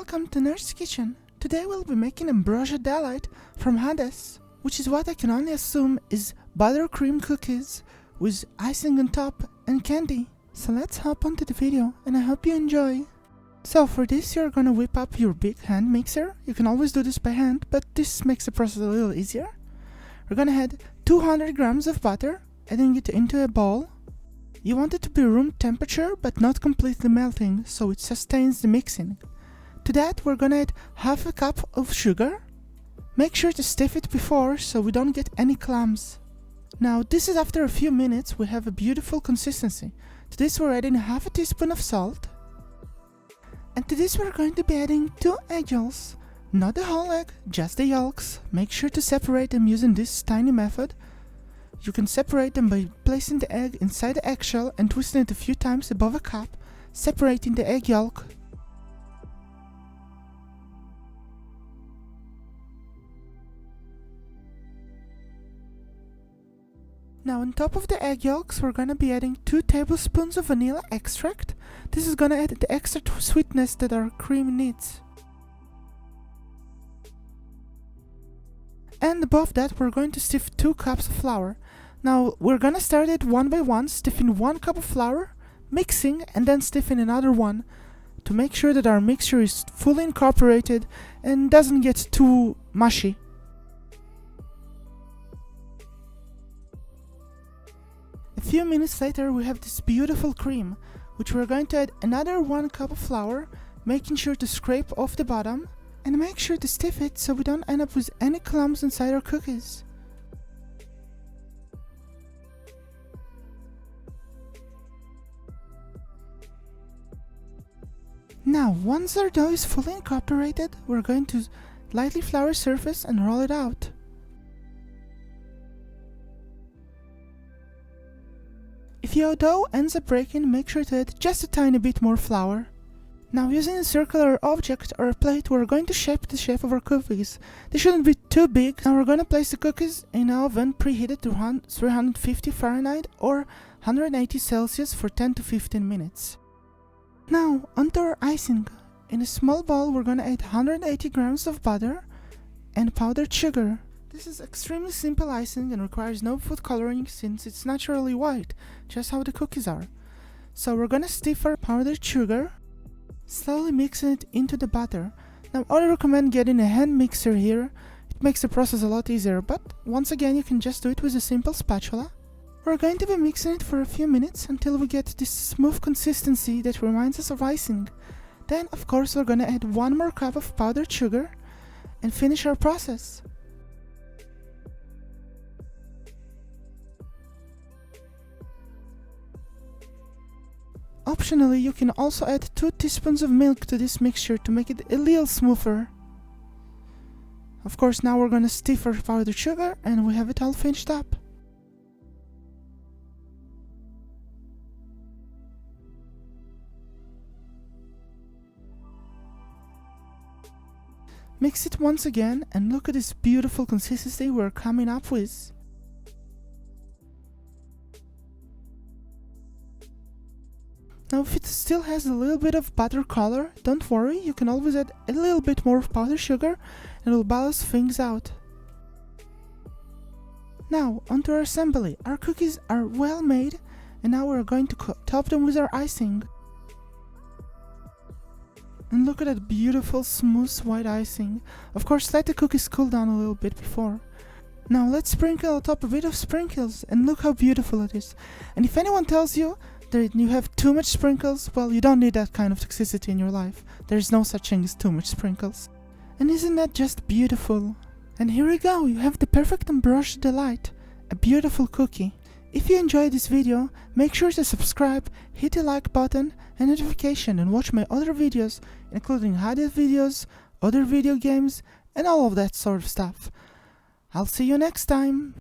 welcome to Nurse's Kitchen. Today we'll be making Ambrosia Delight from Hades, which is what I can only assume is buttercream cookies with icing on top and candy. So let's hop onto the video and I hope you enjoy. So for this you're gonna whip up your big hand mixer. You can always do this by hand, but this makes the process a little easier. We're gonna add 200 grams of butter, adding it into a bowl. You want it to be room temperature but not completely melting, so it sustains the mixing. To that we're gonna add half a cup of sugar. Make sure to stiff it before so we don't get any clumps. Now this is after a few minutes we have a beautiful consistency. To this we're adding half a teaspoon of salt. And to this we're going to be adding 2 egg yolks. Not the whole egg, just the yolks. Make sure to separate them using this tiny method. You can separate them by placing the egg inside the eggshell and twisting it a few times above a cup, separating the egg yolk. Now on top of the egg yolks we're gonna be adding 2 tablespoons of vanilla extract. This is gonna add the extra sweetness that our cream needs. And above that we're going to stiff 2 cups of flour. Now we're gonna start it one by one, stiffing 1 cup of flour, mixing and then stiffing another one to make sure that our mixture is fully incorporated and doesn't get too mushy. A few minutes later we have this beautiful cream, which we're going to add another 1 cup of flour, making sure to scrape off the bottom and make sure to stiff it so we don't end up with any clumps inside our cookies. Now once our dough is fully incorporated, we're going to lightly flour surface and roll it out. If your dough ends up breaking, make sure to add just a tiny bit more flour. Now using a circular object or a plate, we're going to shape the shape of our cookies. They shouldn't be too big. Now we're going to place the cookies in an oven preheated to 350 Fahrenheit or 180 Celsius for 10 to 15 minutes. Now onto our icing. In a small bowl we're going to add 180 grams of butter and powdered sugar. This is extremely simple icing and requires no food coloring since it's naturally white, just how the cookies are. So we're going to stiff our powdered sugar, slowly mixing it into the butter. Now I recommend getting a hand mixer here. It makes the process a lot easier, but once again you can just do it with a simple spatula. We're going to be mixing it for a few minutes until we get this smooth consistency that reminds us of icing. Then of course we're gonna add 1 more cup of powdered sugar and finish our process. Optionally you can also add 2 teaspoons of milk to this mixture to make it a little smoother. Of course now we're gonna stiff our powdered sugar and we have it all finished up. Mix it once again and look at this beautiful consistency we're coming up with. Now if it still has a little bit of butter color, don't worry, you can always add a little bit more powdered sugar and it will balance things out. Now onto our assembly. Our cookies are well made and now we're going to top them with our icing. And look at that beautiful smooth white icing. Of course let the cookies cool down a little bit before. Now let's sprinkle on top a bit of sprinkles and look how beautiful it is. And if anyone tells you that you have too much sprinkles, well, you don't need that kind of toxicity in your life. There's no such thing as too much sprinkles. And isn't that just beautiful? And here we go, you have the perfect Ambrosia Delight, a beautiful cookie. If you enjoyed this video, make sure to subscribe, hit the like button and notification and watch my other videos, including Hades videos, other video games, and all of that sort of stuff. I'll see you next time!